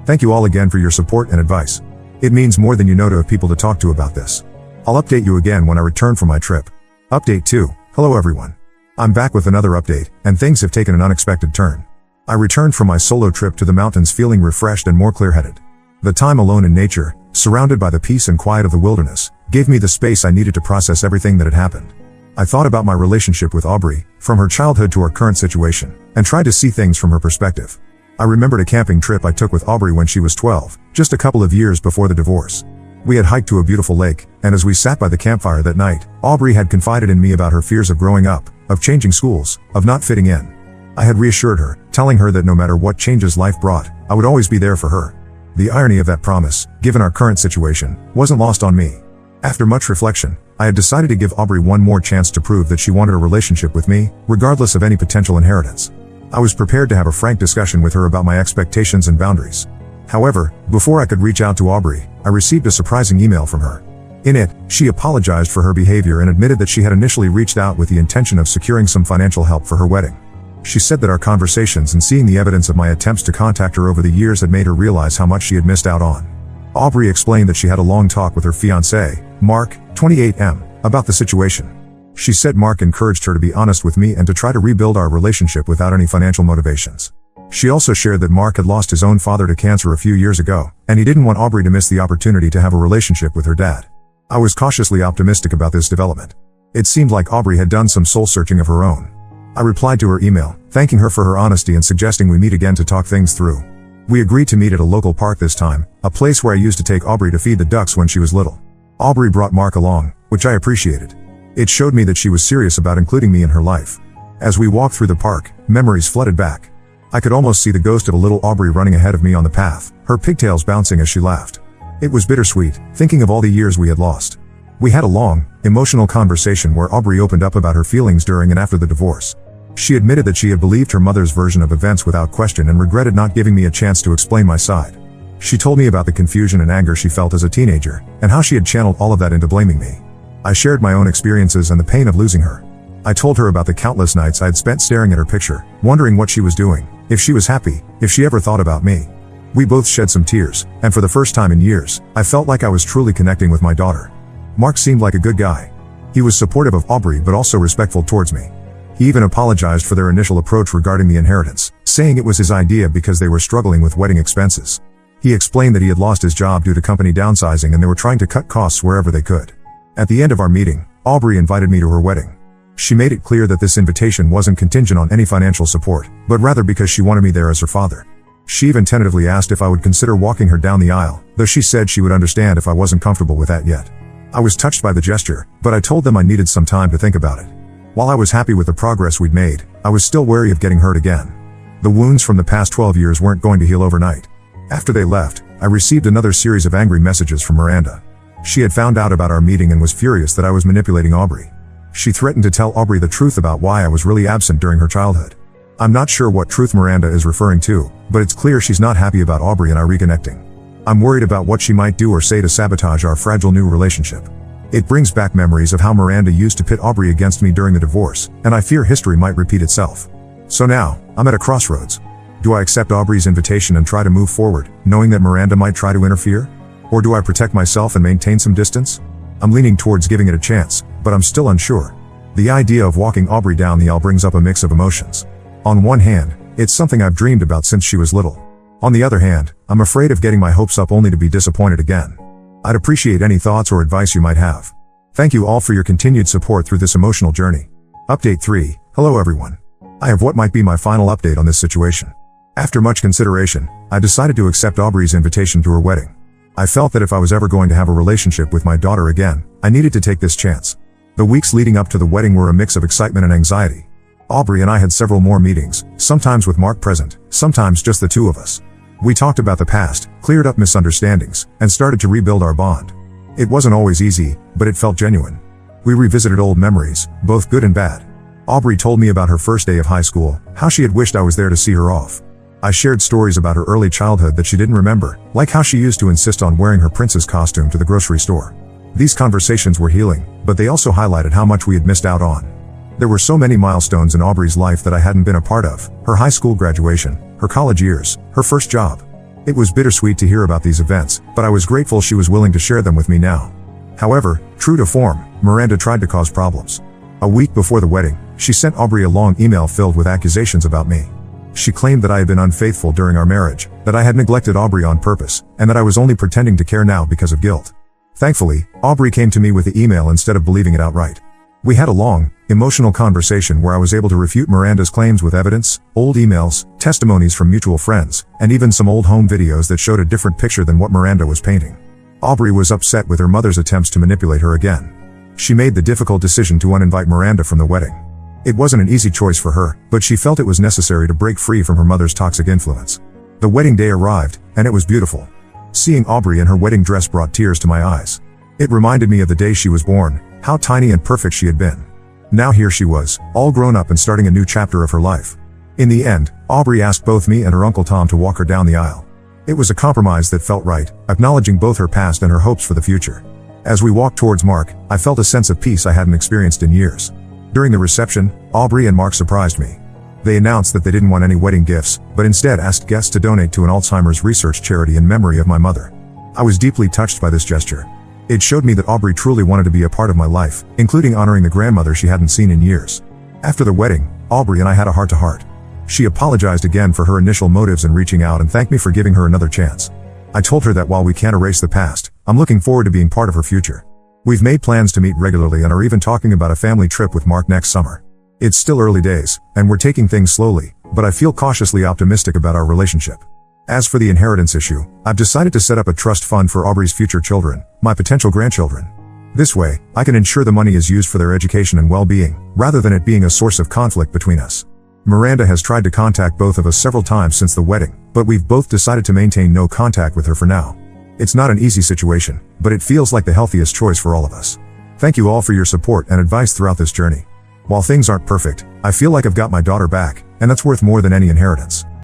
Thank you all again for your support and advice. It means more than you know to have people to talk to about this. I'll update you again when I return from my trip. Update 2. Hello everyone. I'm back with another update, and things have taken an unexpected turn. I returned from my solo trip to the mountains feeling refreshed and more clear-headed. The time alone in nature, surrounded by the peace and quiet of the wilderness, gave me the space I needed to process everything that had happened. I thought about my relationship with Aubrey, from her childhood to her current situation, and tried to see things from her perspective. I remembered a camping trip I took with Aubrey when she was 12, just a couple of years before the divorce. We had hiked to a beautiful lake, and as we sat by the campfire that night, Aubrey had confided in me about her fears of growing up, of changing schools, of not fitting in. I had reassured her, telling her that no matter what changes life brought, I would always be there for her. The irony of that promise, given our current situation, wasn't lost on me. After much reflection, I had decided to give Aubrey one more chance to prove that she wanted a relationship with me, regardless of any potential inheritance. I was prepared to have a frank discussion with her about my expectations and boundaries. However, before I could reach out to Aubrey, I received a surprising email from her. In it, she apologized for her behavior and admitted that she had initially reached out with the intention of securing some financial help for her wedding. She said that our conversations and seeing the evidence of my attempts to contact her over the years had made her realize how much she had missed out on. Aubrey explained that she had a long talk with her fiancé, Mark, 28M, about the situation. She said Mark encouraged her to be honest with me and to try to rebuild our relationship without any financial motivations. She also shared that Mark had lost his own father to cancer a few years ago, and he didn't want Aubrey to miss the opportunity to have a relationship with her dad. I was cautiously optimistic about this development. It seemed like Aubrey had done some soul-searching of her own. I replied to her email, thanking her for her honesty and suggesting we meet again to talk things through. We agreed to meet at a local park this time, a place where I used to take Aubrey to feed the ducks when she was little. Aubrey brought Mark along, which I appreciated. It showed me that she was serious about including me in her life. As we walked through the park, memories flooded back. I could almost see the ghost of a little Aubrey running ahead of me on the path, her pigtails bouncing as she laughed. It was bittersweet, thinking of all the years we had lost. We had a long, emotional conversation where Aubrey opened up about her feelings during and after the divorce. She admitted that she had believed her mother's version of events without question and regretted not giving me a chance to explain my side. She told me about the confusion and anger she felt as a teenager, and how she had channeled all of that into blaming me. I shared my own experiences and the pain of losing her. I told her about the countless nights I had spent staring at her picture, wondering what she was doing, if she was happy, if she ever thought about me. We both shed some tears, and for the first time in years, I felt like I was truly connecting with my daughter. Mark seemed like a good guy. He was supportive of Aubrey but also respectful towards me. He even apologized for their initial approach regarding the inheritance, saying it was his idea because they were struggling with wedding expenses. He explained that he had lost his job due to company downsizing and they were trying to cut costs wherever they could. At the end of our meeting, Aubrey invited me to her wedding. She made it clear that this invitation wasn't contingent on any financial support, but rather because she wanted me there as her father. She even tentatively asked if I would consider walking her down the aisle, though she said she would understand if I wasn't comfortable with that yet. I was touched by the gesture, but I told them I needed some time to think about it. While I was happy with the progress we'd made, I was still wary of getting hurt again. The wounds from the past 12 years weren't going to heal overnight. After they left, I received another series of angry messages from Miranda. She had found out about our meeting and was furious that I was manipulating Aubrey. She threatened to tell Aubrey the truth about why I was really absent during her childhood. I'm not sure what truth Miranda is referring to, but it's clear she's not happy about Aubrey and I reconnecting. I'm worried about what she might do or say to sabotage our fragile new relationship. It brings back memories of how Miranda used to pit Aubrey against me during the divorce, and I fear history might repeat itself. So now, I'm at a crossroads. Do I accept Aubrey's invitation and try to move forward, knowing that Miranda might try to interfere? Or do I protect myself and maintain some distance? I'm leaning towards giving it a chance, but I'm still unsure. The idea of walking Aubrey down the aisle brings up a mix of emotions. On one hand, it's something I've dreamed about since she was little. On the other hand, I'm afraid of getting my hopes up only to be disappointed again. I'd appreciate any thoughts or advice you might have. Thank you all for your continued support through this emotional journey. Update 3. Hello everyone. I have what might be my final update on this situation. After much consideration, I decided to accept Aubrey's invitation to her wedding. I felt that if I was ever going to have a relationship with my daughter again, I needed to take this chance. The weeks leading up to the wedding were a mix of excitement and anxiety. Aubrey and I had several more meetings, sometimes with Mark present, sometimes just the two of us. We talked about the past, cleared up misunderstandings, and started to rebuild our bond. It wasn't always easy, but it felt genuine. We revisited old memories, both good and bad. Aubrey told me about her first day of high school, how she had wished I was there to see her off. I shared stories about her early childhood that she didn't remember, like how she used to insist on wearing her princess costume to the grocery store. These conversations were healing, but they also highlighted how much we had missed out on. There were so many milestones in Aubrey's life that I hadn't been a part of: her high school graduation, her college years, her first job. It was bittersweet to hear about these events, but I was grateful she was willing to share them with me now. However, true to form, Miranda tried to cause problems. A week before the wedding, she sent Aubrey a long email filled with accusations about me. She claimed that I had been unfaithful during our marriage, that I had neglected Aubrey on purpose, and that I was only pretending to care now because of guilt. Thankfully, Aubrey came to me with the email instead of believing it outright. We had a long, emotional conversation where I was able to refute Miranda's claims with evidence, old emails, testimonies from mutual friends, and even some old home videos that showed a different picture than what Miranda was painting. Aubrey was upset with her mother's attempts to manipulate her again. She made the difficult decision to uninvite Miranda from the wedding. It wasn't an easy choice for her, but she felt it was necessary to break free from her mother's toxic influence. The wedding day arrived, and it was beautiful. Seeing Aubrey in her wedding dress brought tears to my eyes. It reminded me of the day she was born, how tiny and perfect she had been. Now here she was, all grown up and starting a new chapter of her life. In the end, Aubrey asked both me and her Uncle Tom to walk her down the aisle. It was a compromise that felt right, acknowledging both her past and her hopes for the future. As we walked towards Mark, I felt a sense of peace I hadn't experienced in years. During the reception, Aubrey and Mark surprised me. They announced that they didn't want any wedding gifts, but instead asked guests to donate to an Alzheimer's research charity in memory of my mother. I was deeply touched by this gesture. It showed me that Aubrey truly wanted to be a part of my life, including honoring the grandmother she hadn't seen in years. After the wedding, Aubrey and I had a heart-to-heart. She apologized again for her initial motives in reaching out and thanked me for giving her another chance. I told her that while we can't erase the past, I'm looking forward to being part of her future. We've made plans to meet regularly and are even talking about a family trip with Mark next summer. It's still early days, and we're taking things slowly, but I feel cautiously optimistic about our relationship. As for the inheritance issue, I've decided to set up a trust fund for Aubrey's future children, my potential grandchildren. This way, I can ensure the money is used for their education and well-being, rather than it being a source of conflict between us. Miranda has tried to contact both of us several times since the wedding, but we've both decided to maintain no contact with her for now. It's not an easy situation, but it feels like the healthiest choice for all of us. Thank you all for your support and advice throughout this journey. While things aren't perfect, I feel like I've got my daughter back, and that's worth more than any inheritance.